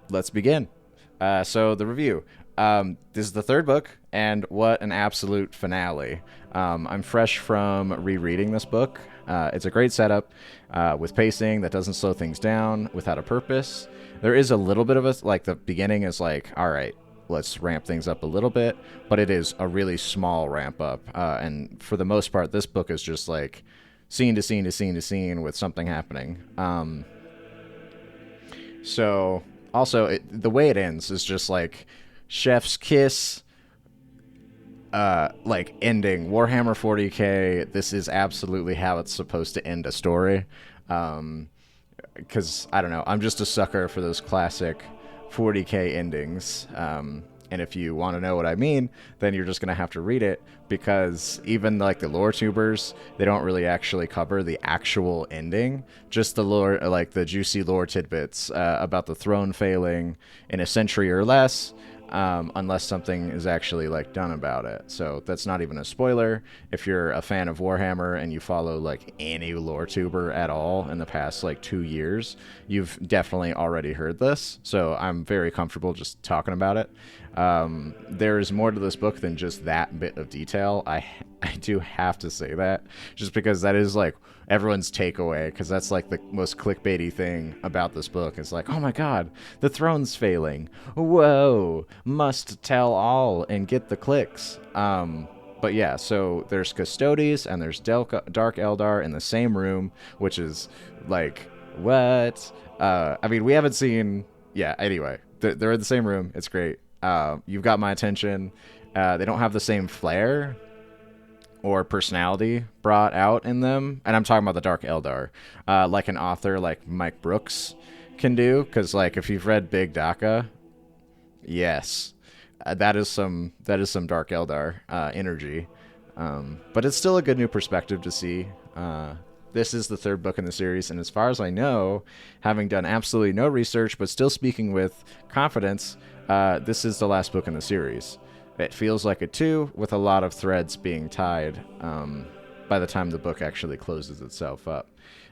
let's begin. So the review. This is the third book, and what an absolute finale. I'm fresh from rereading this book. It's a great setup with pacing that doesn't slow things down without a purpose. There is a little bit of a, like, the beginning is like, all right, let's ramp things up a little bit, but it is a really small ramp up. And for the most part, this book is just like scene to scene to scene to scene with something happening. So also, the way it ends is just like chef's kiss, like ending Warhammer 40K. This is absolutely how it's supposed to end a story. Because I don't know, I'm just a sucker for those classic 40K endings. And if you want to know what I mean, then you're just going to have to read it, because even like the lore tubers, they don't really actually cover the actual ending, just the lore, like the juicy lore tidbits about the throne failing in a century or less, unless something is actually like done about it. So that's not even a spoiler. If you're a fan of Warhammer and you follow like any lore tuber at all in the past like 2 years, you've definitely already heard this. So I'm very comfortable just talking about it. There's more to this book than just that bit of detail. I do have to say that, just because that is like everyone's takeaway, because that's like the most clickbaity thing about this book. It's like, oh my god, the throne's failing. Whoa, must tell all and get the clicks. But yeah, so there's Custodes and there's Dark Eldar in the same room, which is like, what? I mean, we haven't seen. Yeah, anyway, they're in the same room. It's great. You've got my attention. They don't have the same flair or personality brought out in them, and I'm talking about the Dark Eldar, like an author like Mike Brooks can do. Because like if you've read Big Daka, yes, that is some Dark Eldar energy. But it's still a good new perspective to see. This is the third book in the series, and as far as I know, having done absolutely no research but still speaking with confidence, this is the last book in the series. It feels like it too, with a lot of threads being tied by the time the book actually closes itself up.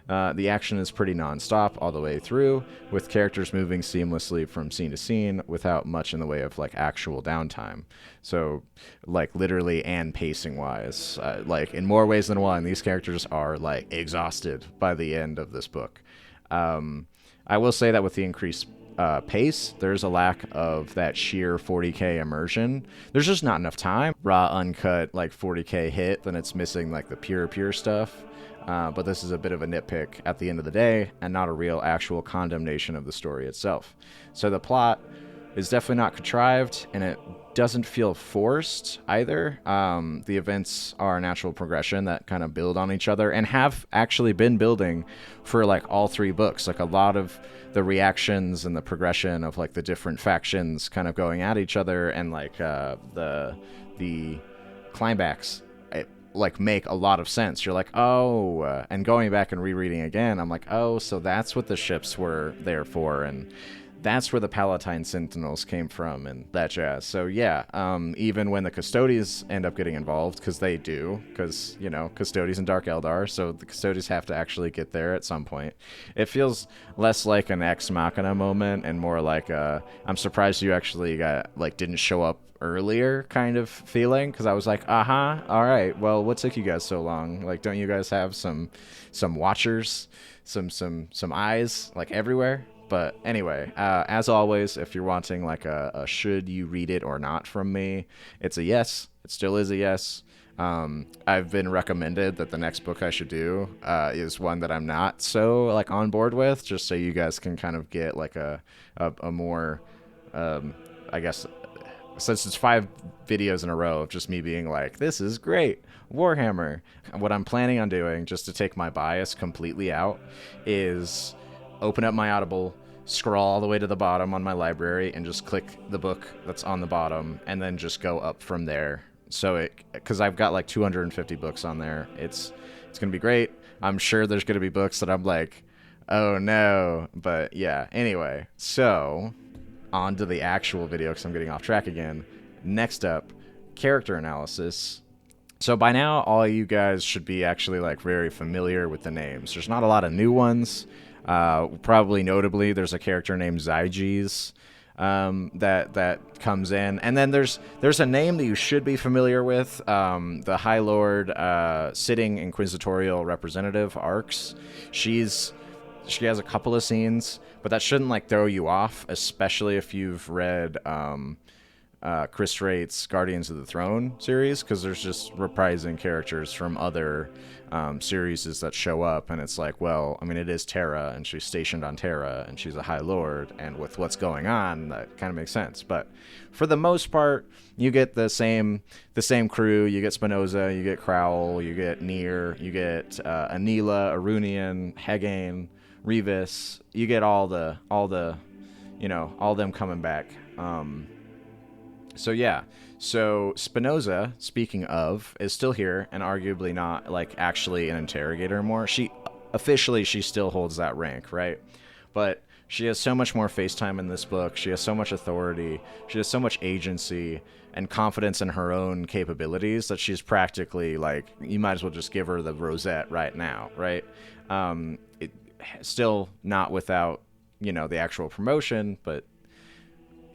The action is pretty non-stop all the way through, with characters moving seamlessly from scene to scene without much in the way of like actual downtime. So, like literally and pacing wise, like in more ways than one, these characters are like exhausted by the end of this book. I will say that with the increased pace, there's a lack of that sheer 40K immersion. There's just not enough time. Raw, uncut, like 40K hit, then it's missing like the pure stuff. But this is a bit of a nitpick at the end of the day, and not a real actual condemnation of the story itself. So the plot is definitely not contrived, and it doesn't feel forced either. The events are a natural progression that kind of build on each other, and have actually been building for like all three books. Like a lot of the reactions and the progression of like the different factions kind of going at each other, and like the climbacks, like make a lot of sense. You're like, oh, and going back and rereading again, I'm like, oh, so that's what the ships were there for, and that's where the Palatine Sentinels came from, and that jazz. So yeah, even when the Custodes end up getting involved, because they do, because, you know, Custodes and Dark Eldar, so the Custodes have to actually get there at some point. It feels less like an Ex Machina moment, and more like a, I'm surprised you actually didn't show up earlier kind of feeling, because I was like, all right, well, what took you guys so long? Like, don't you guys have some watchers, some eyes like everywhere? But anyway, as always, if you're wanting like a should you read it or not from me, it's a yes. It still is a yes. I've been recommended that the next book I should do is one that I'm not so like on board with, just so you guys can kind of get like a more, I guess, since it's 5 videos in a row of just me being like, this is great, Warhammer. What I'm planning on doing, just to take my bias completely out, is open up my Audible, scroll all the way to the bottom on my library, and just click the book that's on the bottom, and then just go up from there. So because I've got like 250 books on there, it's gonna be great. I'm sure there's gonna be books that I'm like, oh no, but yeah. Anyway, so on to the actual video, because I'm getting off track again. Next up, character analysis. So by now, all you guys should be actually like very familiar with the names. There's not a lot of new ones. Probably notably, there's a character named Zyges that comes in, and then there's a name that you should be familiar with, the High Lord, sitting inquisitorial representative Arx. She has a couple of scenes, but that shouldn't like throw you off, especially if you've read Chris Wright's Guardians of the Throne series, because there's just reprising characters from other series that show up, and it's like, well, I mean, it is Terra, and she's stationed on Terra, and she's a High Lord, and with what's going on, that kind of makes sense. But for the most part, you get the same crew. You get Spinoza, you get Crowell, you get Nier, you get Anila, Arunian, Hegane, Revis. You get all the all them coming back. So yeah, so Spinoza, speaking of, is still here, and arguably not like actually an interrogator anymore. She still holds that rank, right? But she has so much more face time in this book. She has so much authority. She has so much agency and confidence in her own capabilities that she's practically like, you might as well just give her the rosette right now, right? Still not without, the actual promotion, but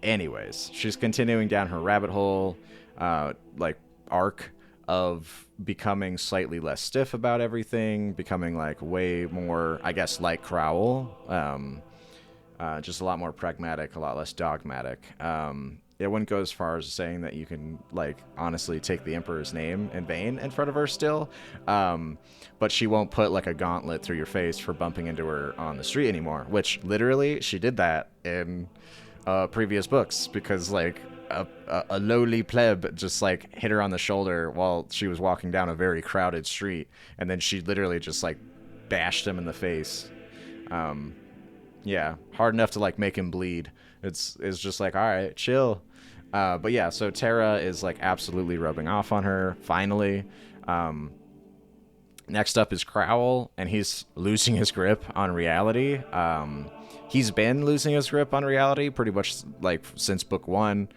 anyways, she's continuing down her rabbit hole, arc of becoming slightly less stiff about everything, becoming like way more, I guess, like Crowell, just a lot more pragmatic, a lot less dogmatic. It wouldn't go as far as saying that you can honestly take the Emperor's name in vain in front of her still, but she won't put like a gauntlet through your face for bumping into her on the street anymore, which literally she did that in previous books, because a lowly pleb just hit her on the shoulder while she was walking down a very crowded street, and then she literally just bashed him in the face. Yeah, hard enough to make him bleed. It's just all right, chill. But yeah, so Terra is absolutely rubbing off on her finally. Next up is Crowell, and he's losing his grip on reality. He's been losing his grip on reality pretty much since book one.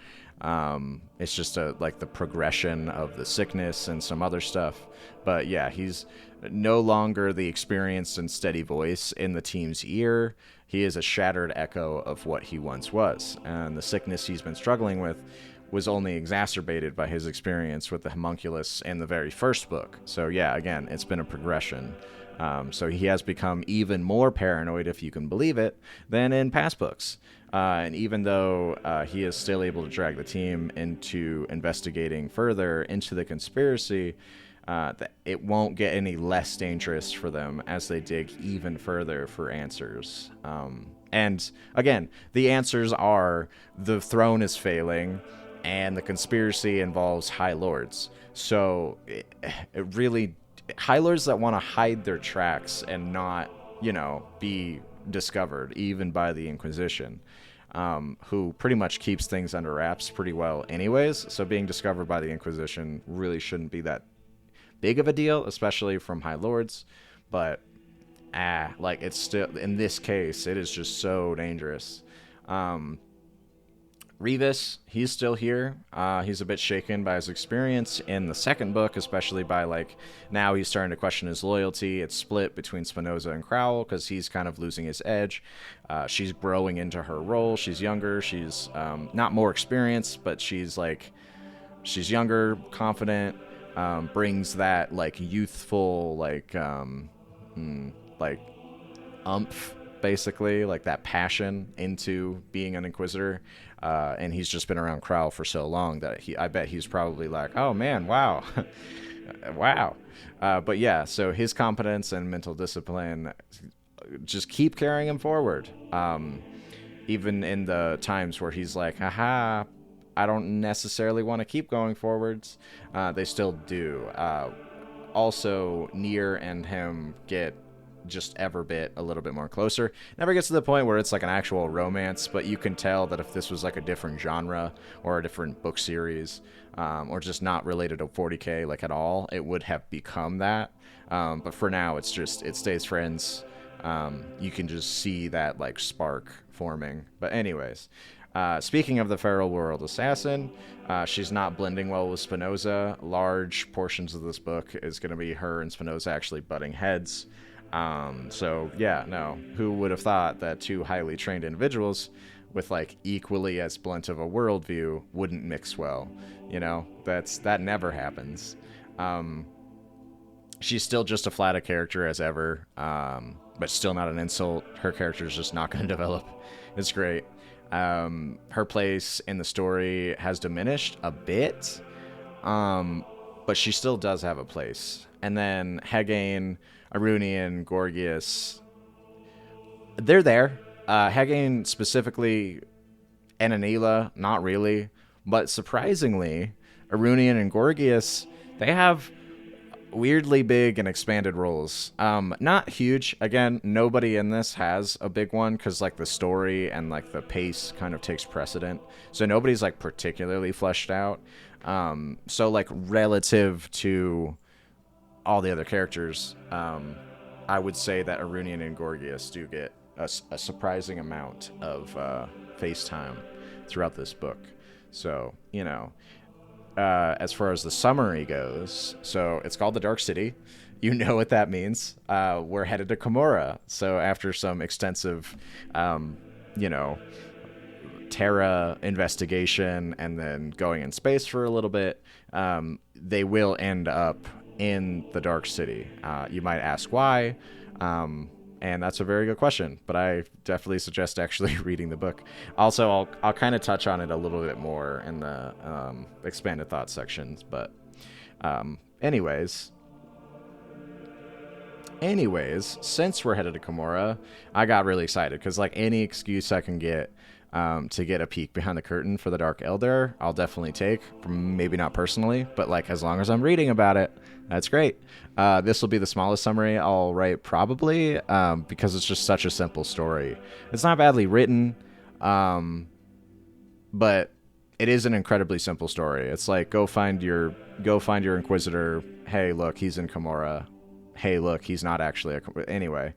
It's just the progression of the sickness and some other stuff. But yeah, he's no longer the experienced and steady voice in the team's ear. He is a shattered echo of what he once was, and the sickness he's been struggling with was only exacerbated by his experience with the homunculus in the very first book. So yeah, again, it's been a progression. So he has become even more paranoid, if you can believe it, than in past books. And even though he is still able to drag the team into investigating further into the conspiracy, it won't get any less dangerous for them as they dig even further for answers. And again, the answers are the throne is failing, and the conspiracy involves High Lords. So it really, High Lords that want to hide their tracks and not, be discovered even by the Inquisition, who pretty much keeps things under wraps pretty well anyways. So being discovered by the Inquisition really shouldn't be that big of a deal, especially from High Lords. But it's still, in this case, it is just so dangerous. Revis, he's still here. He's a bit shaken by his experience in the second book, especially by now he's starting to question his loyalty. It's split between Spinoza and Crowell because he's kind of losing his edge. She's growing into her role. She's younger. She's not more experienced, but she's younger, confident, brings that youthful umph, basically, that passion into being an Inquisitor. And he's just been around Crowell for so long that I bet he's probably oh man, wow. Wow. But yeah, so his competence and mental discipline just keep carrying him forward. Even in the times where he's haha, I don't necessarily want to keep going forwards, they still do. Also, Nier and him get just a little bit more closer. Never gets to the point where it's an actual romance, but you can tell that if this was a different genre or a different book series, or just not related to 40K at all, it would have become that. But for now, it stays friends. You can just see that spark forming. But anyways, speaking of the Feral World Assassin, she's not blending well with Spinoza. Large portions of this book is going to be her and Spinoza actually butting heads. So yeah, no, who would have thought that two highly trained individuals with like equally as blunt of a worldview wouldn't mix well? That never happens. Um, she's still just a flat a character as ever, but still not an insult. Her character is just not going to develop. It's great. Her place in the story has diminished a bit, but she still does have a place. And then Hegane, Arunian, Gorgias, they're there. Hegane specifically, and Anila, not really. But surprisingly, Arunian and Gorgias, they have weirdly big and expanded roles. Not huge. Again, nobody in this has a big one because like the story and like the pace kind of takes precedent. So nobody's like particularly fleshed out. So like relative to all the other characters, I would say that Arunian and Gorgias do get a surprising amount of face time throughout this book. So, as far as the summary goes, so it's called the Dark City. You know what that means. We're headed to Camorra. So after some extensive, Terra investigation and then going in space for a little bit, they will end up in the Dark City. You might ask why, and that's a very good question, but I definitely suggest actually reading the book. Also, I'll kind of touch on it a little bit more in the expanded thoughts sections, but anyways, since we're headed to Camorra, I got really excited because like any excuse I can get to get a peek behind the curtain for the Dark Eldar, I'll definitely take. Maybe not personally, but like as long as I'm reading about it, that's great. This will be the smallest summary I'll write probably, because it's just such a simple story. It's not badly written, but it is an incredibly simple story. It's like go find your Inquisitor. Hey, look, he's in Camorra. Hey, look, he's not actually anyway.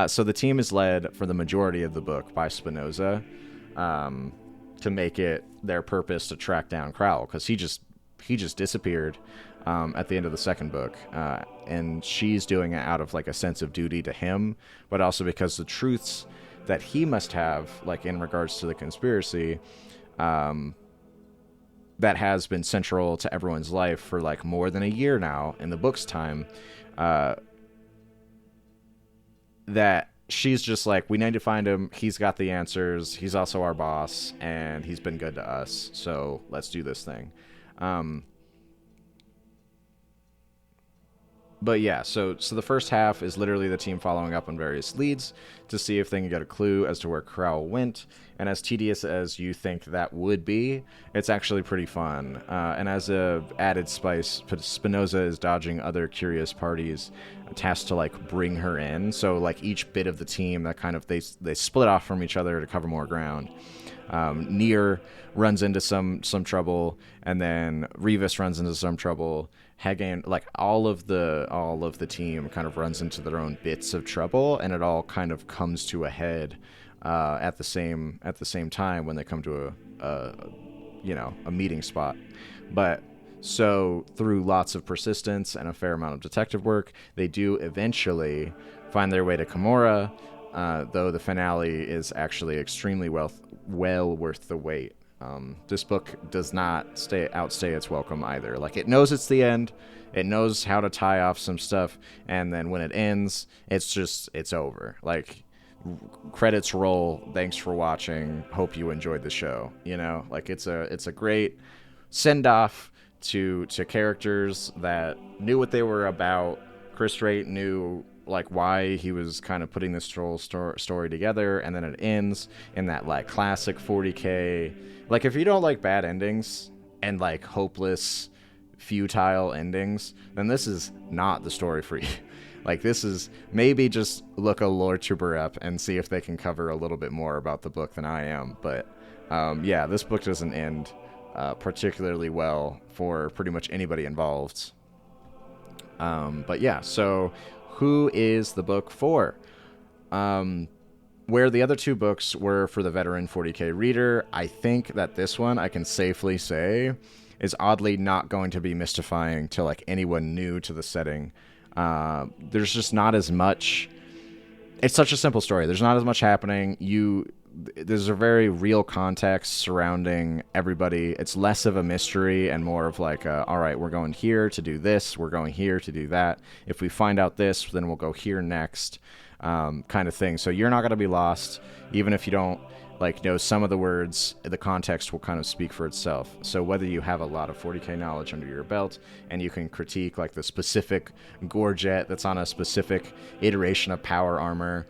So the team is led for the majority of the book by Spinoza, to make it their purpose to track down Crowell, because he just disappeared at the end of the second book, and she's doing it out of like a sense of duty to him, but also because the truths that he must have, like in regards to the conspiracy, that has been central to everyone's life for like more than a year now in the book's time, that she's just like, we need to find him. He's got the answers. He's also our boss, and he's been good to us. So let's do this thing. But yeah, so the first half is literally the team following up on various leads to see if they can get a clue as to where Crowell went. And as tedious as you think that would be, it's actually pretty fun. And as a added spice, Spinoza is dodging other curious parties tasked to like bring her in. So like each bit of the team that kind of they split off from each other to cover more ground. Nier runs into some trouble, and then Revis runs into some trouble. Hegane, like all of the team kind of runs into their own bits of trouble, and it all kind of comes to a head at the same time when they come to a meeting spot. But so through lots of persistence and a fair amount of detective work, they do eventually find their way to Camorra, though the finale is actually extremely well worth the wait. This book does not outstay its welcome either. Like, it knows it's the end, it knows how to tie off some stuff, and then when it ends, it's over. Like, credits roll, thanks for watching, hope you enjoyed the show. Like, it's a great send off to characters that knew what they were about. Chris Strait knew like why he was kind of putting this story together, and then it ends in that like classic 40K. Like, if you don't like bad endings and like hopeless, futile endings, then this is not the story for you. Like, this is maybe just look a lore tuber up and see if they can cover a little bit more about the book than I am. But yeah, this book doesn't end particularly well for pretty much anybody involved. But yeah, so who is the book for? Where the other two books were for the veteran 40K reader, I think that this one, I can safely say, is oddly not going to be mystifying to like anyone new to the setting. There's just not as much it's such a simple story. There's not as much happening. There's a very real context surrounding everybody. It's less of a mystery and more of like, all right, we're going here to do this. We're going here to do that. If we find out this, then we'll go here next, kind of thing. So you're not going to be lost, even if you don't like know some of the words. The context will kind of speak for itself. So whether you have a lot of 40k knowledge under your belt and you can critique like the specific gorget that's on a specific iteration of power armor,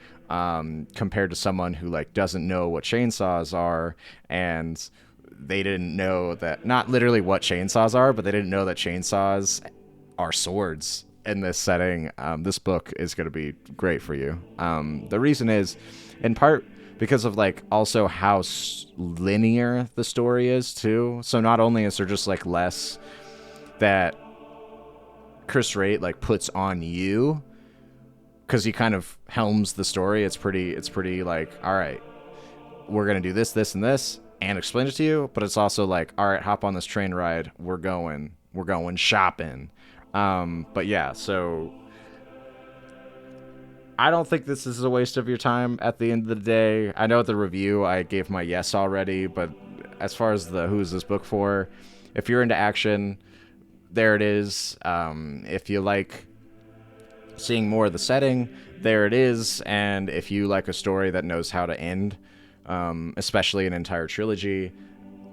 compared to someone who like doesn't know what chainsaws are, and they didn't know that, not literally what chainsaws are, but they didn't know that chainsaws are swords in this setting, this book is going to be great for you. The reason is in part because of like also how linear the story is too. So not only is there just like less that Chris Wright like puts on you, because he kind of helms the story. It's pretty like, all right, we're gonna do this, this, and this, and explain it to you. But it's also like, all right, hop on this train ride. We're going shopping. But yeah, so I don't think this is a waste of your time at the end of the day. I know at the review I gave my yes already, but as far as the who's this book for, if you're into action, there it is. If you like seeing more of the setting, there it is. And if you like a story that knows how to end, especially an entire trilogy,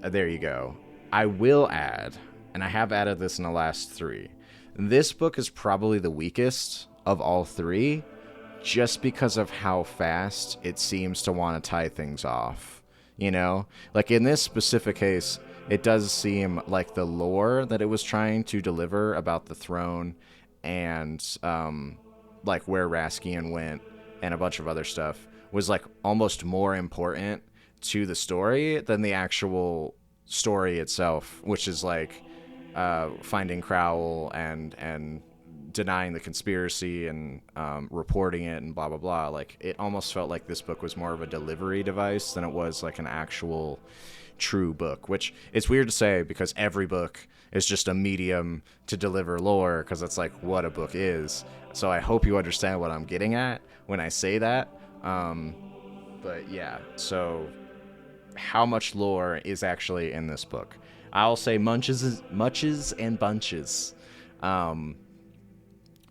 there you go. I will add, and I have added this in the last 3, this book is probably the weakest of all 3, just because of how fast it seems to want to tie things off. You know, like in this specific case, it does seem like the lore that it was trying to deliver about the throne and like where Raskian went and a bunch of other stuff was like almost more important to the story than the actual story itself, which is like finding Crowell and denying the conspiracy and reporting it and blah blah blah. Like it almost felt like this book was more of a delivery device than it was like an actual true book, which it's weird to say because every book is just a medium to deliver lore, because it's like what a book is. So I hope you understand what I'm getting at when I say that. But yeah, so how much lore is actually in this book? I'll say munches and bunches.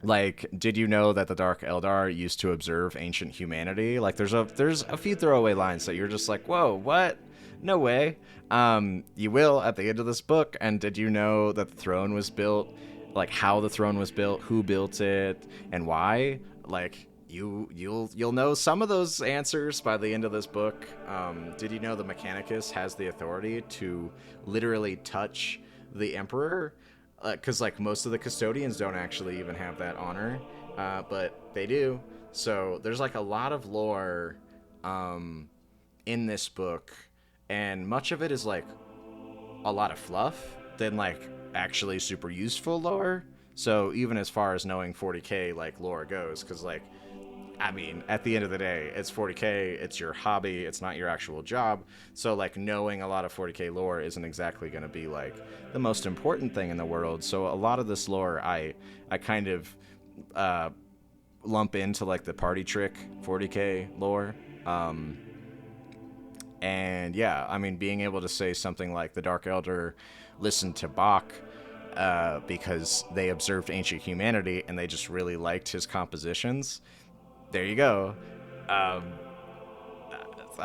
Like, did you know that the Dark Eldar used to observe ancient humanity? Like, there's a few throwaway lines that you're just like, whoa, what? No way. You will at the end of this book. And did you know that the throne was built, like how the throne was built, who built it, and why? Like, you'll know some of those answers by the end of this book. Did you know the mechanicus has the authority to literally touch the emperor? Because like most of the custodians don't actually even have that honor, but they do. So there's like a lot of lore in this book, and much of it is like a lot of fluff than like actually super useful lore. So even as far as knowing 40k like lore goes, because like, I mean, at the end of the day, it's 40k, it's your hobby, it's not your actual job. So like knowing a lot of 40k lore isn't exactly going to be like the most important thing in the world. So a lot of this lore I kind of lump into like the party trick 40k lore. And yeah, I mean, being able to say something like the Dark Elder listened to Bach because they observed ancient humanity and they just really liked his compositions. There you go. I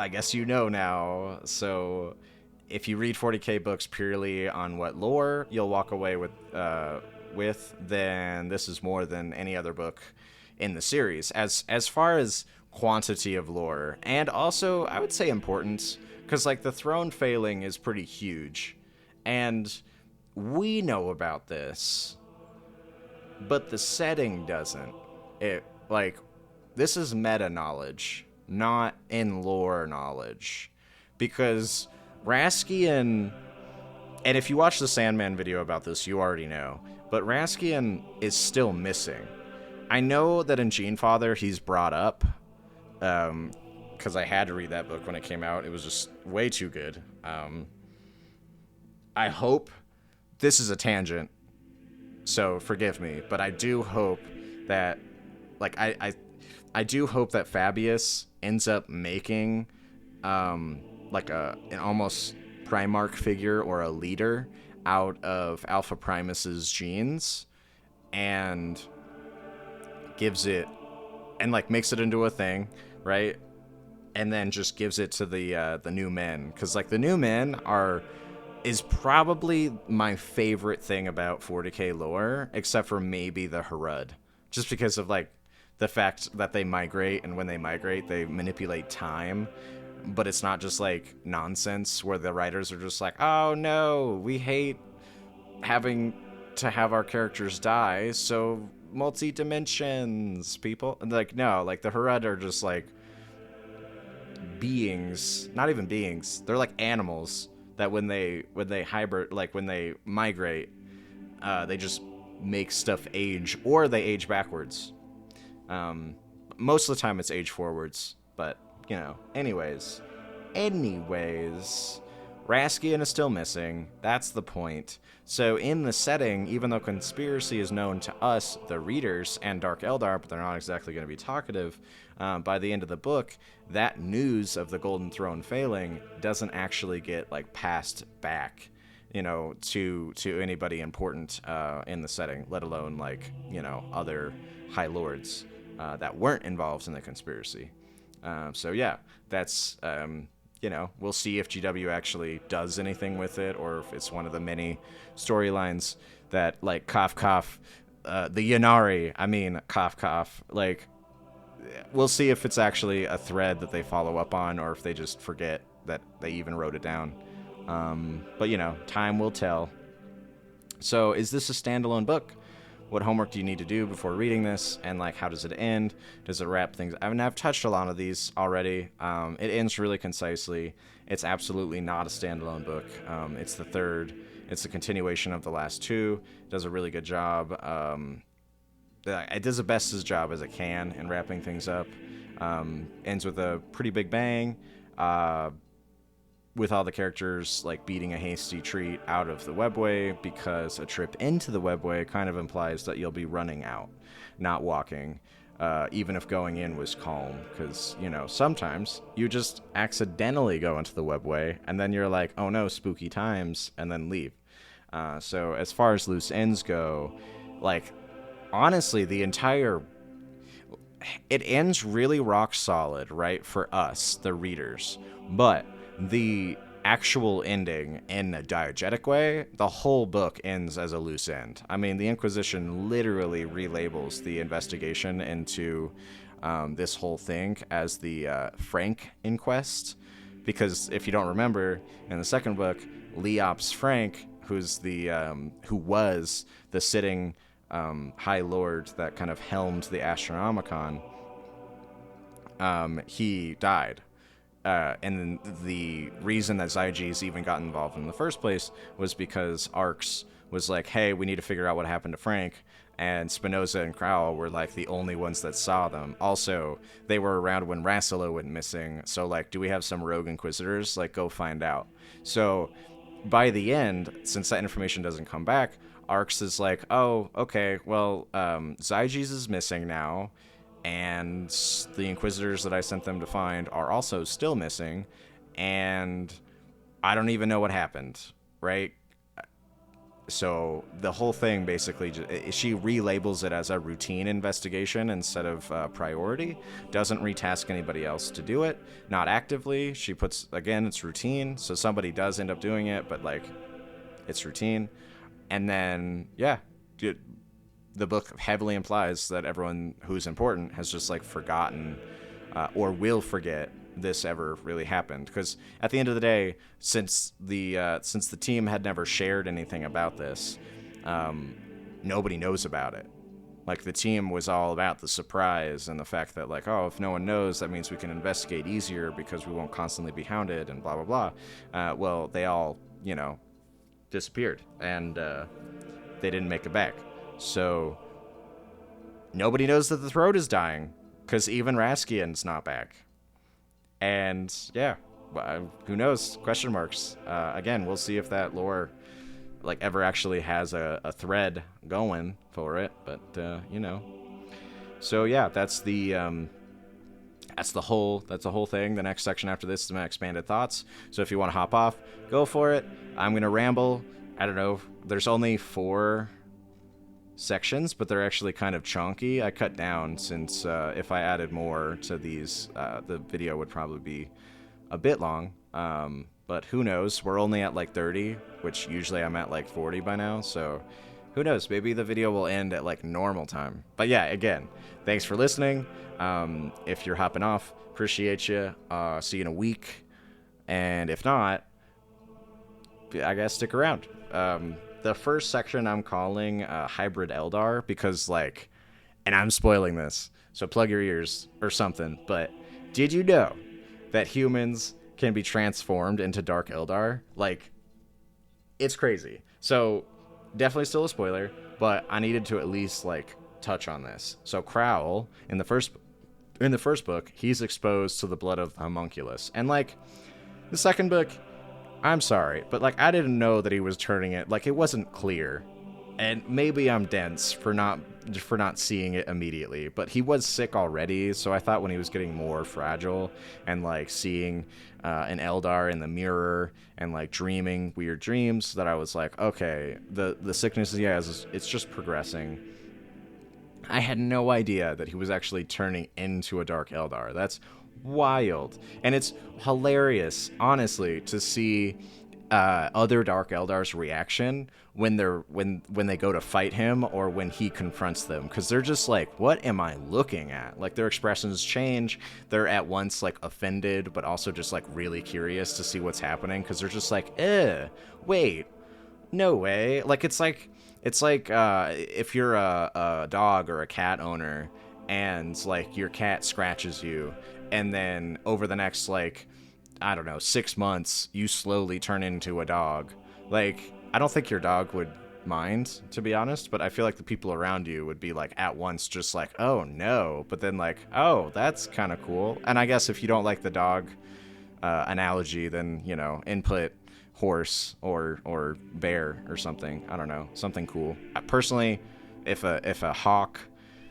guess you know now. So if you read 40k books purely on what lore you'll walk away with, then this is more than any other book in the series. As far as quantity of lore, and also I would say importance, because like the throne failing is pretty huge, and we know about this, but the setting doesn't. It like, this is meta knowledge, not in lore knowledge, because Raskian, and if you watch the Sandman video about this, you already know, but Raskian is still missing. I know that in Genefather he's brought up, because I had to read that book when it came out. It was just way too good. I hope, this is a tangent, so forgive me, but I do hope that, like, I do hope that Fabius ends up making like an almost Primarch figure or a leader out of Alpha Primus's genes, and gives it, and like makes it into a thing, right? And then just gives it to the new men, because like the new men is probably my favorite thing about 40k lore, except for maybe the Harud, just because of like the fact that they migrate, and when they migrate they manipulate time, but it's not just like nonsense where the writers are just like, oh no, we hate having to have our characters die, so multi-dimensions, people. And like, no, like the Harud are just like beings, not even beings, they're like animals that when they hybrid, like when they migrate, they just make stuff age, or they age backwards. Most of the time it's age forwards, but you know, anyways, Raskian is still missing. That's the point. So in the setting, even though conspiracy is known to us, the readers, and Dark Eldar, but they're not exactly going to be talkative, by the end of the book, that news of the Golden Throne failing doesn't actually get like passed back, you know, to anybody important in the setting, let alone like, you know, other High Lords that weren't involved in the conspiracy. So yeah, that's you know, we'll see if GW actually does anything with it, or if it's one of the many storylines that, like, cough cough, the Yanari, I mean, cough cough, like, we'll see if it's actually a thread that they follow up on, or if they just forget that they even wrote it down. But you know, time will tell. So is this a standalone book? What homework do you need to do before reading this? And like, how does it end? Does it wrap things? I mean, I've touched a lot of these already. It ends really concisely. It's absolutely not a standalone book. It's the third. It's a continuation of the last two. It does a really good job. It does the best as job as it can in wrapping things up. Ends with a pretty big bang. With all the characters like beating a hasty retreat out of the webway, because a trip into the webway kind of implies that you'll be running out, not walking, even if going in was calm, because, you know, sometimes you just accidentally go into the webway and then you're like, oh no, spooky times, and then leave. So as far as loose ends go, like, honestly, it ends really rock solid, right, for us, the readers, but the actual ending in a diegetic way, the whole book ends as a loose end. I mean, the Inquisition literally relabels the investigation into this whole thing as the Frank Inquest, because if you don't remember, in the second book, Leops Frank, who was the sitting High Lord that kind of helmed the Astronomicon, he died. And the reason that Zyges even got involved in the first place was because Arx was like, hey, we need to figure out what happened to Frank. And Spinoza and Crowell were like the only ones that saw them. Also, they were around when Rassilo went missing. So like, do we have some rogue inquisitors? Like, go find out. So by the end, since that information doesn't come back, Arx is like, oh, okay, well, Zyges is missing now. And the Inquisitors that I sent them to find are also still missing, and I don't even know what happened, right? So the whole thing basically, she relabels it as a routine investigation instead of priority, doesn't retask anybody else to do it, not actively. She puts, again, it's routine, so somebody does end up doing it, but like, it's routine. And then, yeah, the book heavily implies that everyone who's important has just like forgotten or will forget this ever really happened, because at the end of the day, since the team had never shared anything about this, nobody knows about it. Like, the team was all about the surprise and the fact that, like, oh, if no one knows, that means we can investigate easier because we won't constantly be hounded and blah blah blah. Well, they all, you know, disappeared, and they didn't make it back. So nobody knows that the throat is dying, because even Raskian's not back. And yeah, who knows? Question marks. Again, we'll see if that lore like ever actually has a thread going for it. But you know. So yeah, that's the That's the whole thing. The next section after this is my expanded thoughts. So if you want to hop off, go for it. I'm going to ramble. I don't know. There's only 4 sections, but they're actually kind of chunky. I cut down since if I added more to these, the video would probably be a bit long. But who knows? We're only at like 30, which usually I'm at like 40 by now. So who knows? Maybe the video will end at like normal time. But yeah, again, thanks for listening. If you're hopping off, appreciate you. See you in a week. And if not, I guess stick around. The first section I'm calling Hybrid Eldar because, like, and I'm spoiling this, so plug your ears or something, but did you know that humans can be transformed into Dark Eldar? Like, it's crazy. So, definitely still a spoiler, but I needed to at least, like, touch on this. So, Crowl, in the first book, he's exposed to the blood of the homunculus. And, like, the second book, I'm sorry, but, like, I didn't know that he was turning it. Like, it wasn't clear. And maybe I'm dense for not seeing it immediately, but he was sick already, so I thought when he was getting more fragile and, like, seeing an Eldar in the mirror and, like, dreaming weird dreams, that I was like, okay, the sickness, yeah, it's just progressing. I had no idea that he was actually turning into a Dark Eldar. That's wild. And it's hilarious, honestly, to see other Dark Eldar's reaction when they go to fight him or when he confronts them, because they're just like, what am I looking at? Like, their expressions change. They're at once like offended, but also just like really curious to see what's happening, because they're just like, wait, no way. Like, it's like if you're a dog or a cat owner and, like, your cat scratches you, and then over the next, like, I don't know, 6 months, you slowly turn into a dog. Like, I don't think your dog would mind, to be honest, but I feel like the people around you would be, like, at once just like, oh no, but then like, oh, that's kind of cool. And I guess if you don't like the dog analogy, then, you know, input horse or bear or something. I don't know, something cool. Personally, if a hawk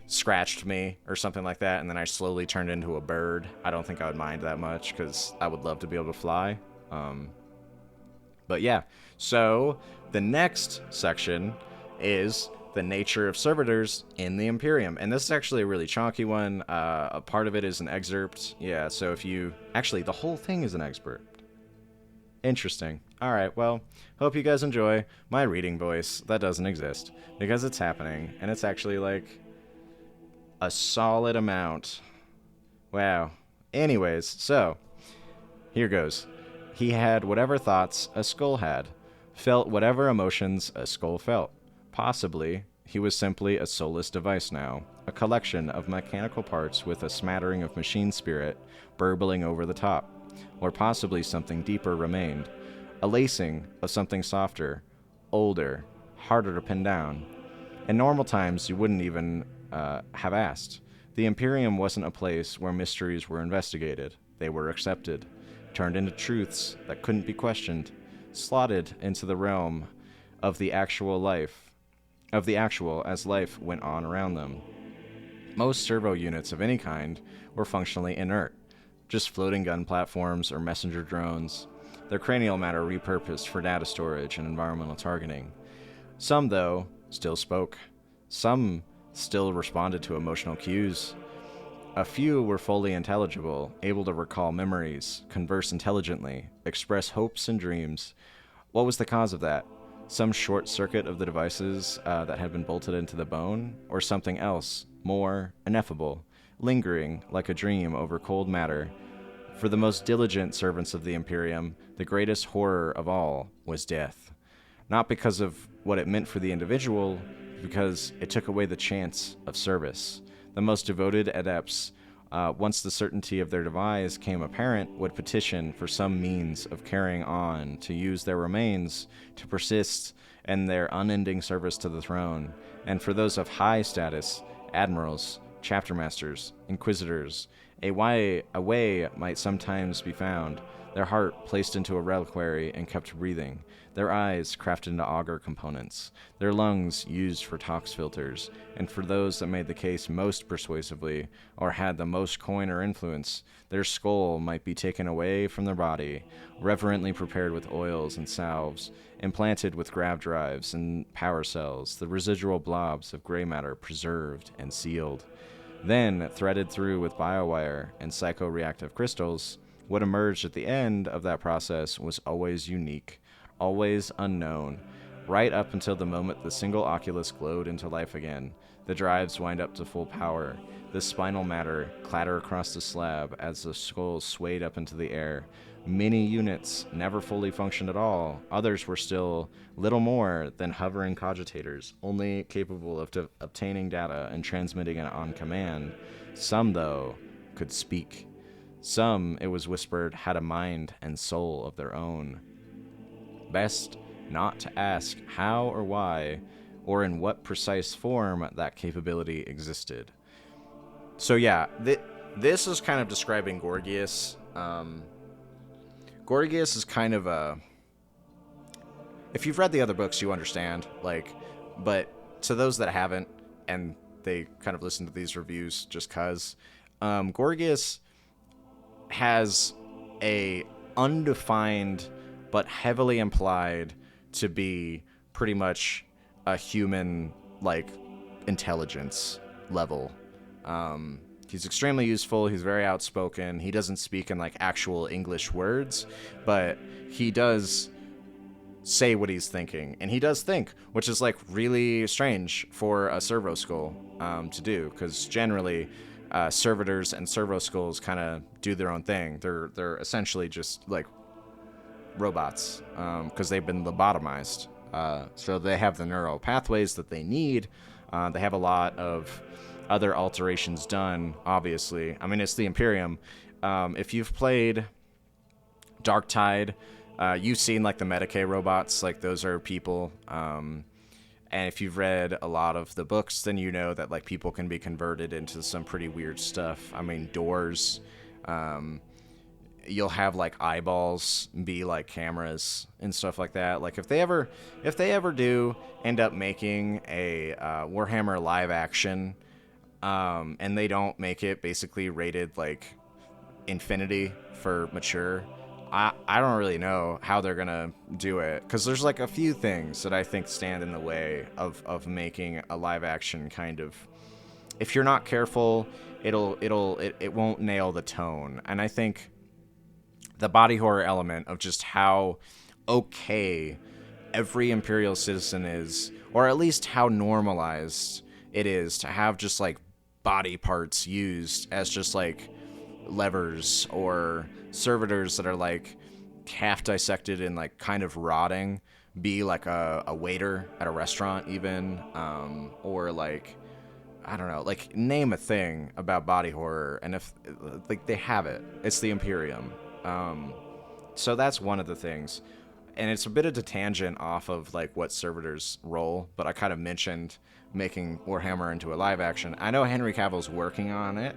scratched me or something like that, and then I slowly turned into a bird, I don't think I would mind that much, because I would love to be able to fly. But yeah, so the next section is the nature of servitors in the Imperium, and this is actually a really chunky one. A part of it is an excerpt. Yeah, so if you actually, the whole thing is an excerpt. Interesting. All right, well, hope you guys enjoy my reading voice that doesn't exist, because it's happening, and it's actually like a solid amount. Wow. Anyways, so here goes. He had whatever thoughts a skull had, felt whatever emotions a skull felt. Possibly, he was simply a soulless device now, a collection of mechanical parts with a smattering of machine spirit burbling over the top. Or possibly something deeper remained, a lacing of something softer, older, harder to pin down. In normal times, you wouldn't even have asked. The Imperium wasn't a place where mysteries were investigated. They were accepted, turned into truths that couldn't be questioned, slotted into the realm of the actual as life went on around them. Most servo units of any kind were functionally inert, just floating gun platforms or messenger drones, their cranial matter repurposed for data storage and environmental targeting. Some, though, still spoke. Some still responded to emotional cues. A few were fully intelligible, able to recall memories, converse intelligently, express hopes and dreams. What was the cause of that? Some short circuit of the devices that had been bolted into the bone, or something else, more ineffable, lingering like a dream over cold matter? For the most diligent servants of the Imperium, the greatest horror of all was death. Not because of what it meant for the individual, because it took away the chance of service. The most devoted adepts, once the certainty of their demise came apparent, would petition for some means of carrying on, to use their remains to persist in their unending service to the throne. And for those of high status, admirals, chapter masters, inquisitors, a way might sometimes be found. their heart placed into a reliquary and kept breathing, their eyes crafted into auger components, their lungs used for tox filters, and for those that made the case most persuasively, or had the most coin or influence, their skull might be taken away from their body, reverently prepared with oils and salves, implanted with grav drives and power cells, the residual blobs of gray matter preserved and sealed. Then, threaded through with biowire and psychoreactive crystals, what emerged at the end of that process was always unique, always unknown, right up until the moment the single oculus glowed into life again. The drives wind up to full power. The spinal matter clatter across the slab as the skull swayed up into the air. Many units never fully functioned at all. Others were still little more than hovering cogitators, only capable of obtaining data and transmitting it on command. Some, though, could speak. Some, it was whispered, had a mind and soul of their own. Best not to ask how or why, or in what precise form that capability existed. So yeah, this is kind of describing Gorgias. Gorgias is kind of a... If you've read the other books, you understand. But to those that haven't, and they kind of listen to these reviews just cause, Gorgias has a undefined but heavily implied to be pretty much a human, intelligence level. He's extremely useful. He's very outspoken. He doesn't speak in, actual English words, but he does say what he's thinking. And he does think, which is, really strange for a servo skull to do, because generally servitors and servo skulls kind of do their own thing. They're essentially just, robots, because they've been lobotomized. So they have the neural pathways that they need. They have a lot of other alterations done, obviously. I mean, it's the Imperium. If you've played Darktide, you've seen, the Medicae robots. Those are people. And if you've read a lot of the books, then you know that, people can be converted into some pretty weird stuff. I mean, doors. You'll have, eyeballs be, cameras and stuff like that. If they ever do end up making a Warhammer live action, and they don't make it basically rated infinity for mature, I don't really know how they're gonna do it, because there's a few things that I think stand in the way of making a live action kind of. If you're not careful, it won't nail the tone. And I think the body horror element of just how okay every Imperial citizen is, or at least how normalized it is to have just body parts used as just levers, or servitors that are half dissected and kind of rotting, be a waiter at a restaurant even, or I don't know, name a thing about body horror, and if they have it, it's the Imperium. So that's one of the things, and it's a bit of a tangent off of what Servitors' role, but I kind of mentioned making Warhammer into a live action. I know Henry Cavill's working on it.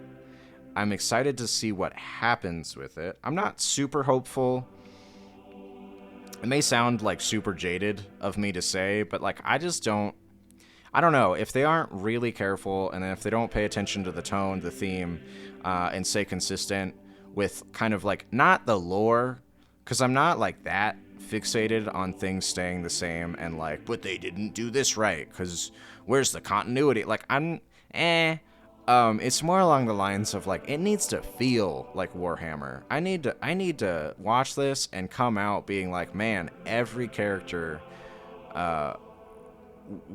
I'm excited to see what happens with it. I'm not super hopeful. It may sound super jaded of me to say, but I don't know. If they aren't really careful, and if they don't pay attention to the tone, the theme, and stay consistent with kind of not the lore, because I'm not that fixated on things staying the same and but they didn't do this right, because where's the continuity? It's more along the lines of it needs to feel like Warhammer. I need to watch this and come out being man, every character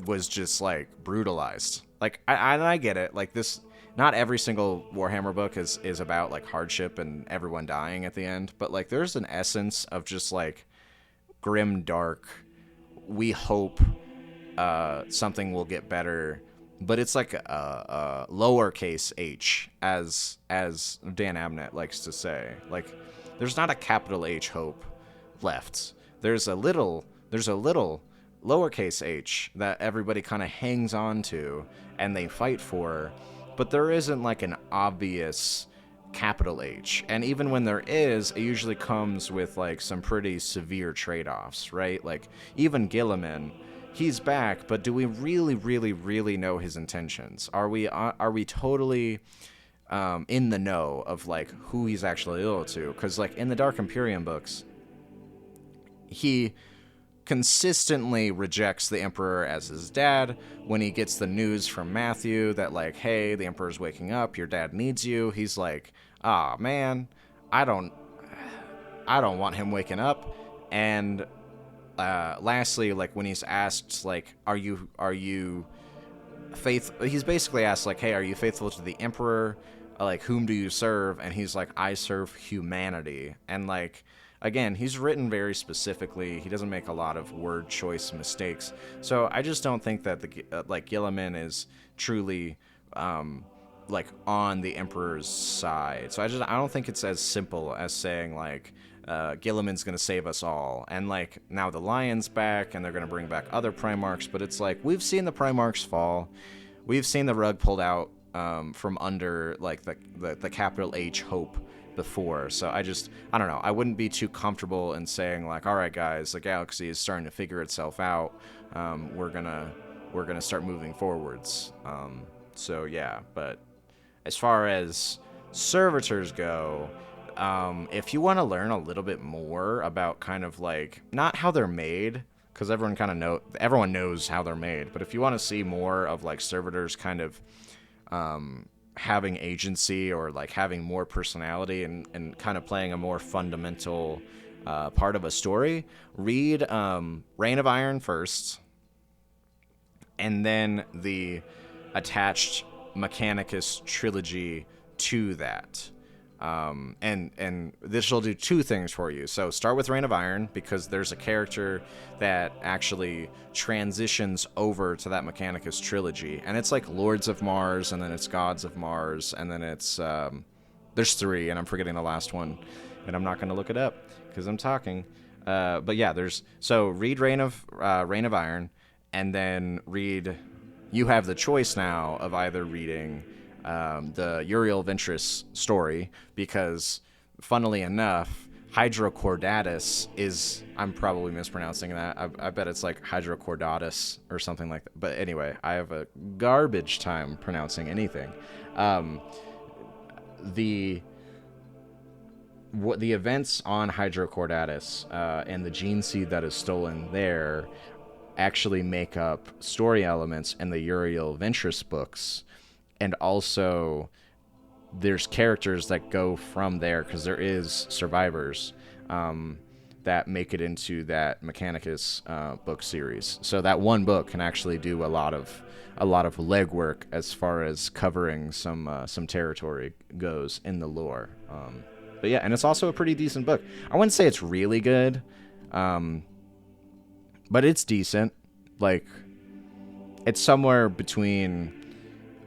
was just brutalized. I get it. This, not every single Warhammer book is about hardship and everyone dying at the end, but there's an essence of just grim dark. We hope something will get better, but it's a lowercase h, as Dan Abnett likes to say. There's not a capital H hope left. There's a little lowercase h that everybody kind of hangs on to and they fight for, but there isn't an obvious capital H. And even when there is, it usually comes with like some pretty severe trade-offs, right? Like even Gilliman, he's back, but do we really, really, really know his intentions? Are we totally in the know of like who he's actually loyal to? Because like in the Dark Imperium books, he consistently rejects the Emperor as his dad. When he gets the news from Matthew that like, hey, the Emperor's waking up, your dad needs you, he's like, ah, man, I don't want him waking up. And lastly, like when he's asked like, are you faithful, he's basically asked like, hey, are you faithful to the Emperor? Like, whom do you serve? And he's like, I serve humanity. And like, again, he's written very specifically. He doesn't make a lot of word choice mistakes. So I just don't think that like Gilliman is truly like on the Emperor's side. So I don't think it's as simple as saying like Gilliman's gonna save us all. And like now the Lion's back and they're gonna bring back other Primarchs, but it's like we've seen the Primarchs fall. We've seen the rug pulled out from under like the capital H hope before. So I don't know. I wouldn't be too comfortable in saying like, all right, guys, the galaxy is starting to figure itself out. We're gonna start moving forwards. So yeah, but as far as servitors go, if you want to learn a little bit more about kind of like not how they're made, because everyone knows how they're made, but if you want to see more of like servitors kind of having agency or like having more personality and kind of playing a more fundamental part of a story, read Reign of Iron first, and then the attached Mechanicus trilogy to that. And this will do two things for you. So start with Reign of Iron, because there's a character that actually transitions over to that Mechanicus trilogy, and it's like Lords of Mars, and then it's Gods of Mars, and then it's there's three, and I'm forgetting the last one, and I'm not going to look it up because I'm talking. But yeah, read Reign of Iron, and then you have the choice now of either reading the Uriel Ventris story, because funnily enough, Hydrocordatus is, I'm probably mispronouncing that. I bet it's like Hydrocordatus or something like that. But anyway, I have a garbage time pronouncing anything. The events on Hydrocordatus and the gene seed that is stolen there actually make up story elements in the Uriel Ventris books. And also, there's characters that go from there, because there is survivors that make it into that Mechanicus book series. So that one book can actually do a lot of legwork as far as covering some territory goes in the lore. But yeah, and it's also a pretty decent book. I wouldn't say it's really good, but it's decent. Like, it's somewhere between.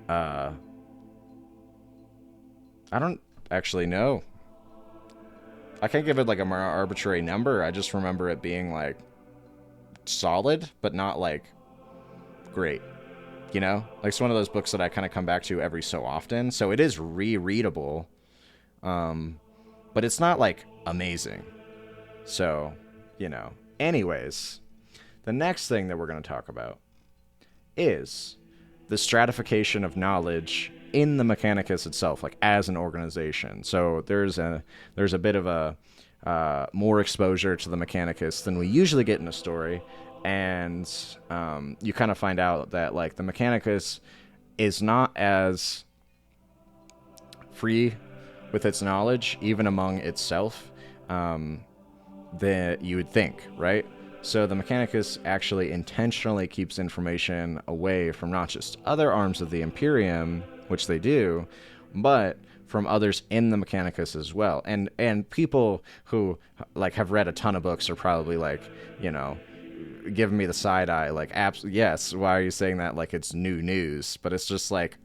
I don't actually know. I can't give it like a more arbitrary number. I just remember it being like solid, but not like great. You know? Like, it's one of those books that I kind of come back to every so often. So it is rereadable. But it's not like amazing. So, you know. Anyways, the next thing that we're going to talk about is the stratification of knowledge in the Mechanicus itself, like as an organization. So there's a bit of a more exposure to the Mechanicus than we usually get in a story, and you kind of find out that like the Mechanicus is not as free with its knowledge, even among itself, that you would think, right? So the Mechanicus actually intentionally keeps information away from not just other arms of the Imperium, which they do, but from others in the Mechanicus as well. And people who like have read a ton of books are probably like, you know, giving me the side eye, like, yes, why are you saying that like it's new news? But it's just like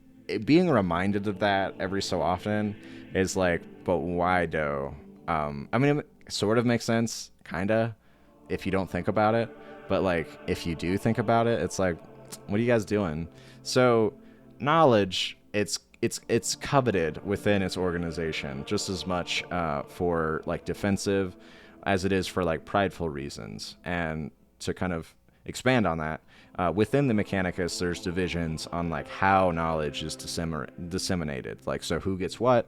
being reminded of that every so often is like, but why though? I mean, it sort of makes sense, kind of, if you don't think about it, but like if you do think about it, it's like, what are you guys doing? So knowledge, it's it's coveted within its organization just as much for like defensive as it is for like prideful reasons. And to kind of expand on that, within the mechanicus there's divisions on like how knowledge is disseminated, like so who gets what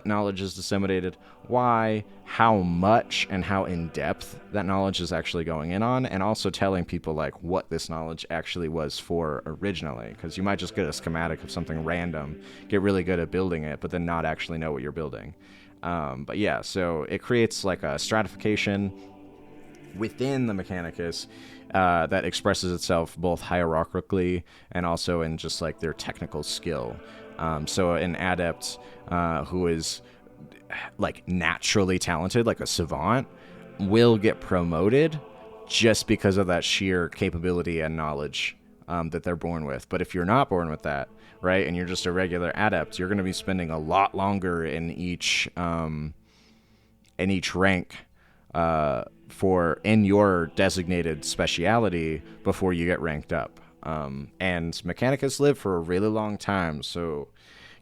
knowledge is disseminated, why, how much, and how in depth that knowledge is actually going in on, and also telling people like what this knowledge actually was for originally, because you might just get a schematic of something random, get really good at building it, but then not actually know what you're building. But yeah, so it creates like a stratification within the mechanicus that expresses itself both hierarchically and also in just like their technical skill. So an adept who is like naturally talented, like a savant, will get promoted just because of that sheer capability and knowledge that they're born with. But if you're not born with that, right, and you're just a regular adept, you're going to be spending a lot longer in each rank in your designated speciality before you get ranked up. And mechanicus live for a really long time, so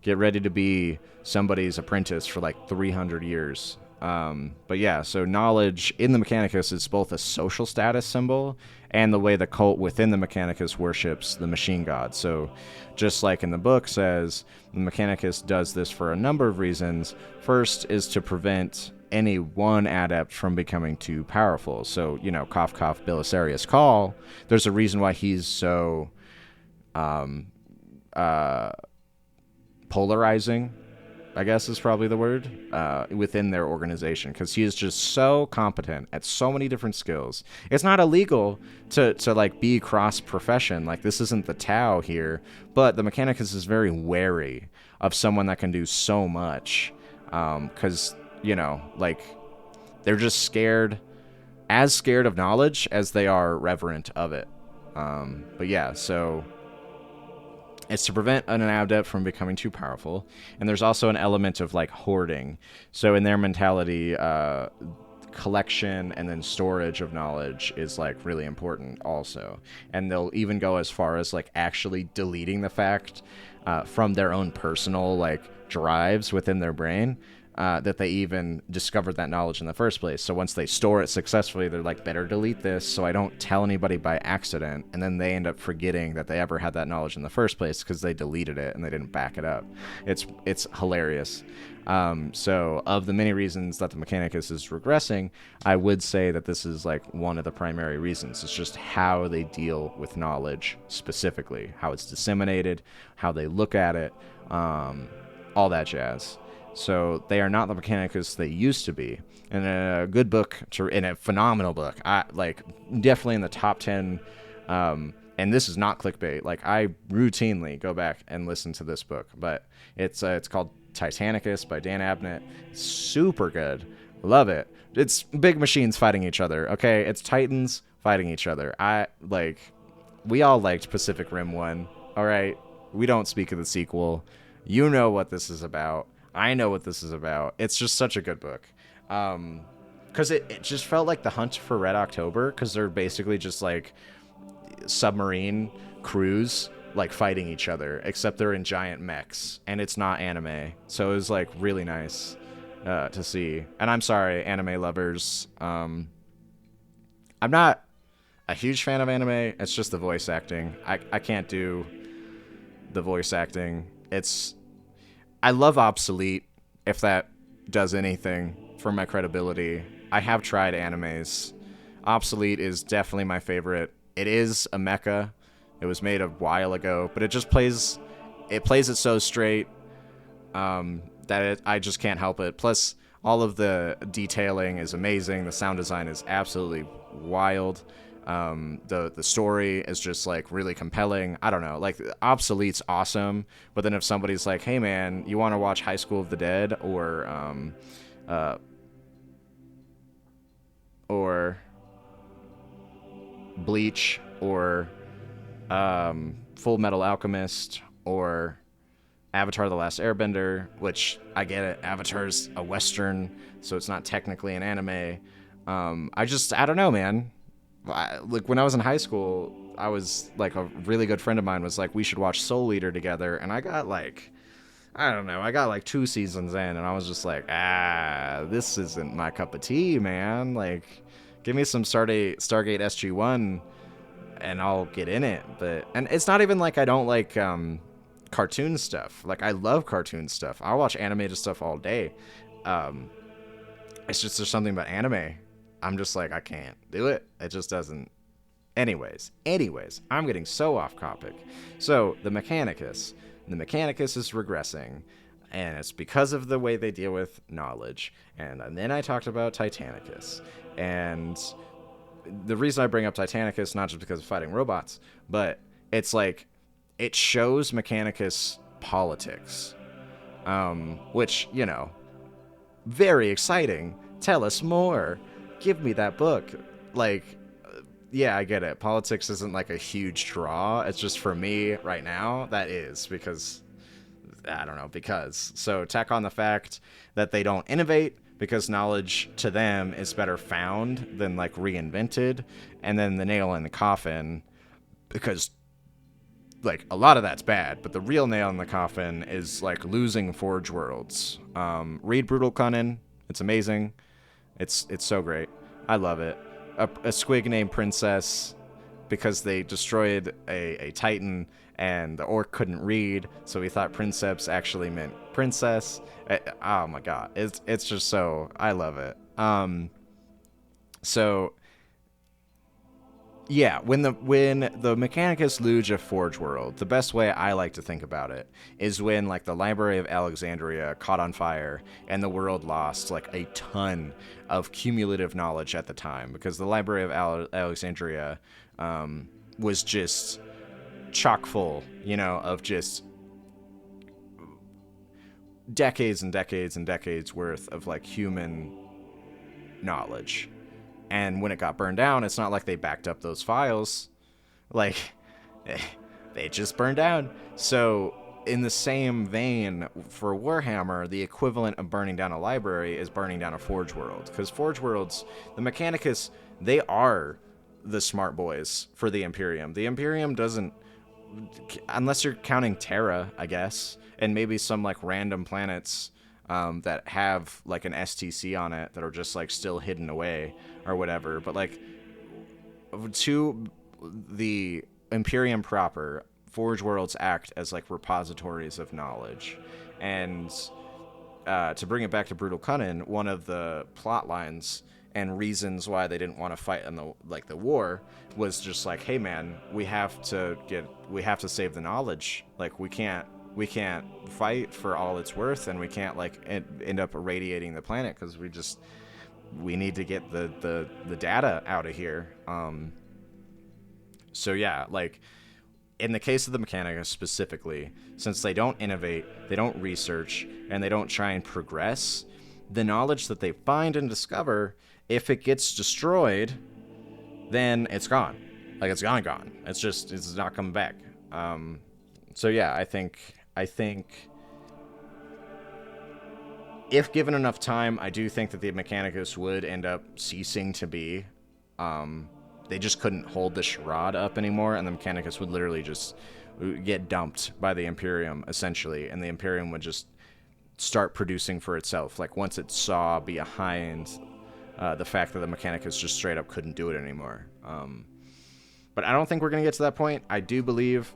get ready to be somebody's apprentice for like 300 years. But yeah, so knowledge in the mechanicus is both a social status symbol and the way the cult within the mechanicus worships the machine god. So just like in the book says, the mechanicus does this for a number of reasons. First is to prevent any one adept from becoming too powerful. So, you know, cough, cough, Belisarius Call, there's a reason why he's so polarizing, I guess is probably the word, within their organization, because he is just so competent at so many different skills. It's not illegal to like be cross-profession. Like, this isn't the Tau here, but the mechanicus is very wary of someone that can do so much, because you know, like, they're just scared of knowledge as they are reverent of it. But yeah, so it's to prevent an adept from becoming too powerful. And there's also an element of like hoarding. So in their mentality, collection and then storage of knowledge is like really important also. And they'll even go as far as like actually deleting the fact from their own personal like drives within their brain that they even discovered that knowledge in the first place. So once they store it successfully, they're like, better delete this so I don't tell anybody by accident. And then they end up forgetting that they ever had that knowledge in the first place because they deleted it and they didn't back it up. It's hilarious. So of the many reasons that the mechanicus is regressing, I would say that this is like one of the primary reasons. It's just how they deal with knowledge specifically, how it's disseminated, how they look at it, all that jazz. So they are not the mechanicus they used to be. And a good book, in a phenomenal book, I like definitely in the top 10. And this is not clickbait. Like, I routinely go back and listen to this book, but it's called Titanicus by Dan Abnett. Super good. Love it. It's big machines fighting each other. Okay, it's titans fighting each other. We all liked Pacific Rim 1. All right, we don't speak of the sequel. You know what this is about. I know what this is about. It's just such a good book. Because it just felt like the Hunt for Red October, because they're basically just like submarine crews like fighting each other, except they're in giant mechs, and it's not anime. So it was like really nice to see. And I'm sorry, anime lovers. I'm not a huge fan of anime. It's just the voice acting. I can't do the voice acting. I love Obsolete, if that does anything for my credibility. I have tried animes. Obsolete is definitely my favorite. It is a mecha. It was made a while ago, but it plays it so straight that I just can't help it. Plus, all of the detailing is amazing. The sound design is absolutely wild. The story is just like really compelling. I don't know, like Obsolete's awesome, but then if somebody's like, hey man, you want to watch High School of the Dead or Bleach or Full Metal Alchemist or Avatar The Last Airbender, which I get it, Avatar's a Western, so it's not technically an anime. I don't know, man. Like, when I was in high school, I was like, a really good friend of mine was like, we should watch Soul Eater together, and I got like I don't know. I got like 2 seasons in, and I was just like, this isn't my cup of tea, man. Like, give me some Stargate SG-1, and I'll get in it. And it's not even like I don't like cartoon stuff. Like, I love cartoon stuff. I'll watch animated stuff all day. It's just there's something about anime. I'm just like, I can't do it. It just doesn't. Anyways, I'm getting so off topic. So, the Mechanicus. The Mechanicus is regressing, and it's because of the way they deal with knowledge. And then I talked about Titanicus. And the reason I bring up Titanicus, not just because of fighting robots, but it's like, it shows Mechanicus politics. Which, you know, very exciting. Tell us more. Give me that book. Like, yeah, I get it. Politics isn't like a huge draw. It's just for me right now, that is, because, I don't know, because. So tack on the fact that they don't innovate, because knowledge to them is better found than like reinvented. And then the nail in the coffin, because like a lot of that's bad, but the real nail in the coffin is like losing Forge Worlds. Read Brutal Cunning. It's amazing. It's so great. I love it. A squig named Princess, because they destroyed a Titan and the orc couldn't read, so he thought Princeps actually meant princess. Oh my god, it's just so, I love it. So yeah, when the Mechanicus lose a Forge World, the best way I like to think about it is when like the Library of Alexandria caught on fire and the world lost like a ton of cumulative knowledge at the time, because the Library of Alexandria was just chock full, you know, of just decades and decades and decades worth of like human knowledge. And when it got burned down, it's not like they backed up those files. Like, they just burned down. So, in the same vein, for Warhammer, the equivalent of burning down a library is burning down a Forge World. Because Forge Worlds, the Mechanicus, they are the smart boys for the Imperium. The Imperium doesn't, unless you're counting Terra, I guess, and maybe some, like, random planets that have like an STC on it that are just like still hidden away or whatever. But like, to the Imperium proper, Forge Worlds act as like repositories of knowledge. And to bring it back to Brutal Cunning, one of the plot lines and reasons why they didn't want to fight in the war was just like, hey man, we have to save the knowledge. Like, we can't fight for all it's worth, and we can't like end up irradiating the planet, because we need to get the data out of here. So yeah, like in the case of the Mechanicus specifically, since they don't innovate, they don't research, and they don't try and progress, the knowledge that they find and discover, if it gets destroyed, then it's gone. Like, it's gone. It's not coming back. So yeah, I think if given enough time, I do think that the Mechanicus would end up ceasing to be. They just couldn't hold the charade up anymore, and the Mechanicus would literally just get dumped by the Imperium, essentially, and the Imperium would just start producing for itself. Like, once it saw behind the fact that the Mechanicus just straight up couldn't do it anymore. But I don't think we're going to get to that point. I do believe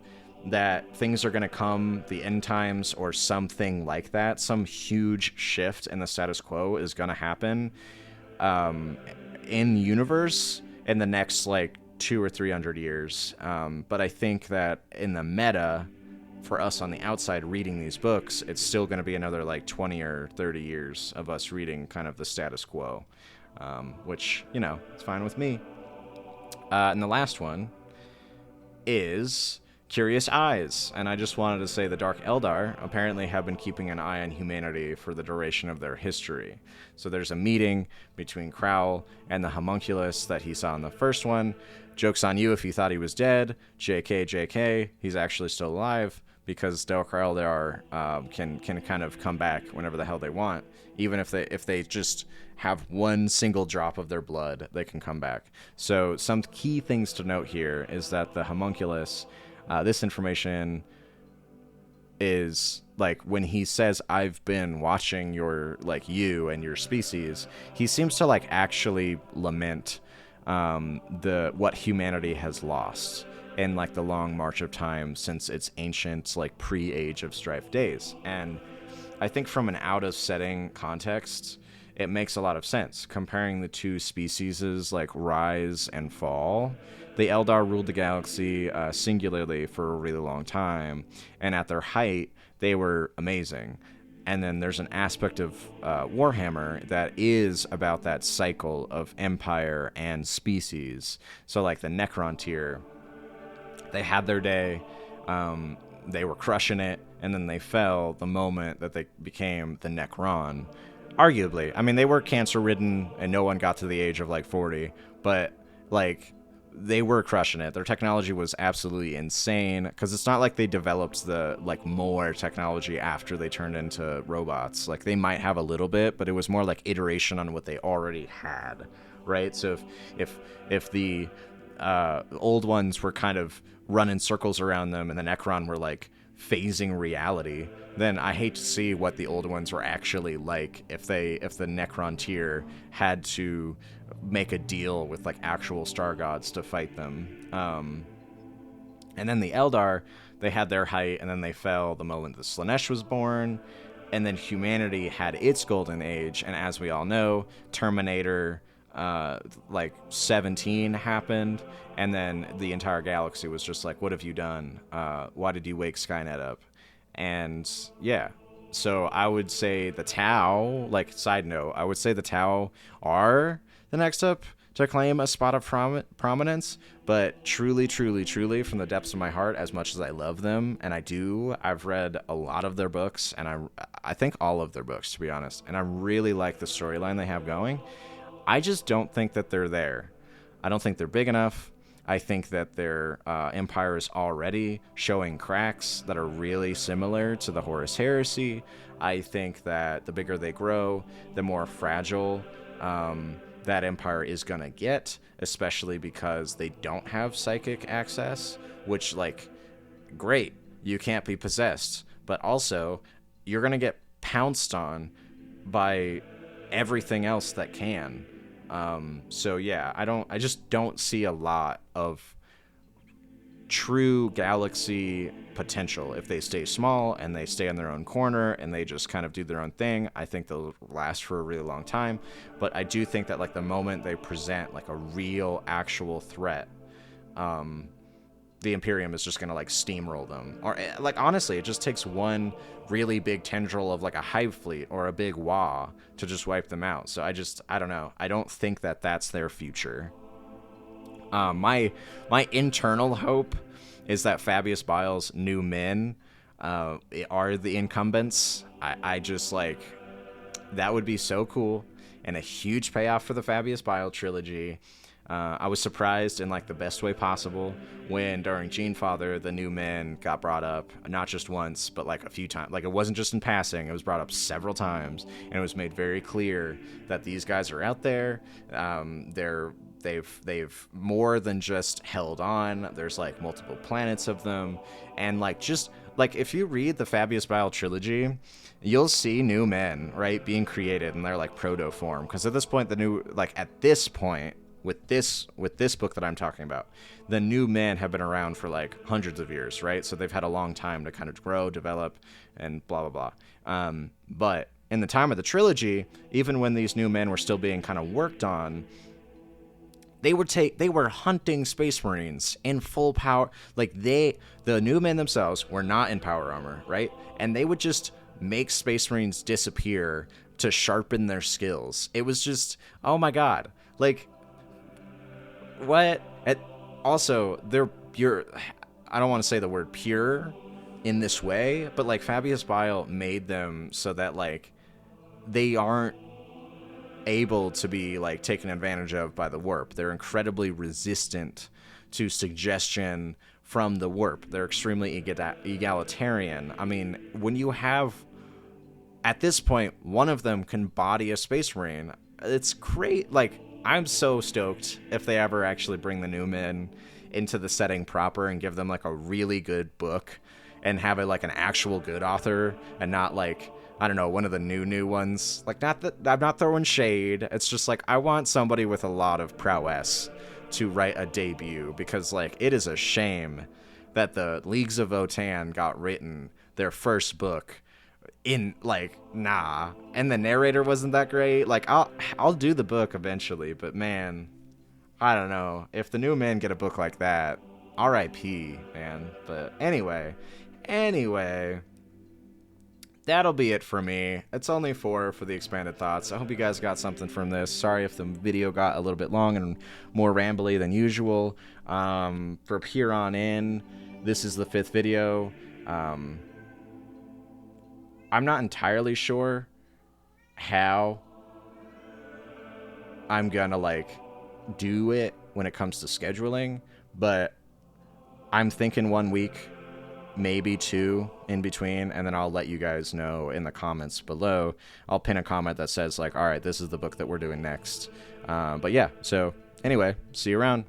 that things are going to come, the end times or something like that, some huge shift in the status quo is going to happen in universe in the next like 200 or 300 years. But I think that in the meta, for us on the outside reading these books, it's still going to be another like 20 or 30 years of us reading kind of the status quo, which, you know, it's fine with me. And the last one is Curious Eyes, and I just wanted to say the Dark Eldar apparently have been keeping an eye on humanity for the duration of their history. So there's a meeting between Crowl and the homunculus that he saw in the first one. Joke's on you if you thought he was dead. JK, he's actually still alive, because Dark Eldar can kind of come back whenever the hell they want. Even if they just have one single drop of their blood, they can come back. So some key things to note here is that the homunculus, this information is like when he says I've been watching your like you and your species, he seems to like actually lament the what humanity has lost in like the long march of time since its ancient like pre-age of strife days. And I think from an out of setting context, it makes a lot of sense comparing the two species' like rise and fall. The Eldar ruled the galaxy singularly for a really long time, and at their height, they were amazing. And then there's an aspect of Warhammer that is about that cycle of empire and species. So, like the Necron tier, they had their day, they were crushing it, and then they fell the moment that they became the Necron. Arguably, I mean, they were cancer-ridden, and no one got to the age of like 40, but like they were crushing it. Their technology was absolutely insane because it's not like they developed the like more technology after they turned into robots. Like they might have a little bit, but it was more like iteration on what they already had, right? So if the old ones were kind of running circles around them and the Necron were like phasing reality, then I hate to see what the old ones were actually like if the Necron tier had to make a deal with like actual star gods to fight them. And then the Eldar, they had their height and then they fell the moment the Slanesh was born, and then humanity had its golden age. And as we all know, Terminator like 17 happened, and then the entire galaxy was just like, what have you done? Why did you wake Skynet up? And yeah, so I would say the Tau, like side note, I would say the Tau are the next up to claim a spot of prominence, but truly, truly, truly, from the depths of my heart, as much as I love them, and I've read a lot of their books, and I think all of their books, to be honest, and I really like the storyline they have going. I just don't think that they're there. I don't think they're big enough. I think that their empire is already showing cracks that are really similar to the Horus Heresy. I think that the bigger they grow, the more fragile that empire is going to get, especially because they don't have psychic access, which, like, great, you can't be possessed, but also you're going to get pounced on by everything else that can. So yeah, I just don't see a lot of true galaxy potential if they stay small and they stay in their own corner and they just kind of do their own thing. I think they'll last for a really long time, but I do think that like the moment they present like a real actual threat, the Imperium is just gonna like steamroll them. Or like honestly, it just takes one really big tendril of like a hive fleet or a big Wa to just wipe them out. So I don't know. I don't think that that's their future. My internal hope is that Fabius Bile's new men are the incumbents. I just like, that would be so cool and a huge payoff for the Fabius Bile trilogy. I was surprised in like the best way possible when during Genefather the new men got brought up, not just once but like a few times. Like it wasn't just in passing, it was brought up several times, and it was made very clear that these guys are out there. They've more than just held on. There's like multiple planets of them, and like just like if you read the Fabius Bile trilogy, you'll see new men right being created in their like proto form, because at this point with this book that I'm talking about, the new men have been around for like hundreds of years, right? So they've had a long time to kind of grow, develop, and blah, blah, blah. But in the time of the trilogy, even when these new men were still being kind of worked on, they were hunting Space Marines in full power. Like the new men themselves were not in power armor, right? And they would just make Space Marines disappear to sharpen their skills. It was just, oh my God. Like, what? Also, I don't want to say the word pure in this way, but like Fabius Bile made them so that like they aren't able to be like taken advantage of by the warp. They're incredibly resistant to suggestion from the warp. They're extremely egalitarian. I mean, when you have, at this point, one of them can body a Space Marine, it's great. Like, I'm so stoked if they ever actually bring the new men into the setting proper and give them like a really good book and have it like an actual good author and not like, I don't know, one of the new ones. Like, not that I'm not throwing shade. It's just like I want somebody with a lot of prowess to write a debut, because like it is a shame that the Leagues of Votan got written their first book in like and the narrator wasn't that great. Like I'll do the book eventually, but man, I don't know if the new men get a book like that. R.I.P. man. But anyway, that'll be it for me. It's only 4 for the expanded thoughts. I hope you guys got something from this. Sorry if the video got a little bit long and more rambly than usual. From here on in, this is the 5th video. I'm not entirely sure how I'm gonna like do it when it comes to scheduling, but I'm thinking 1 week, maybe 2 in between, and then I'll let you guys know in the comments below. I'll pin a comment that says like, all right, this is the book that we're doing next. But yeah, so anyway, see you around.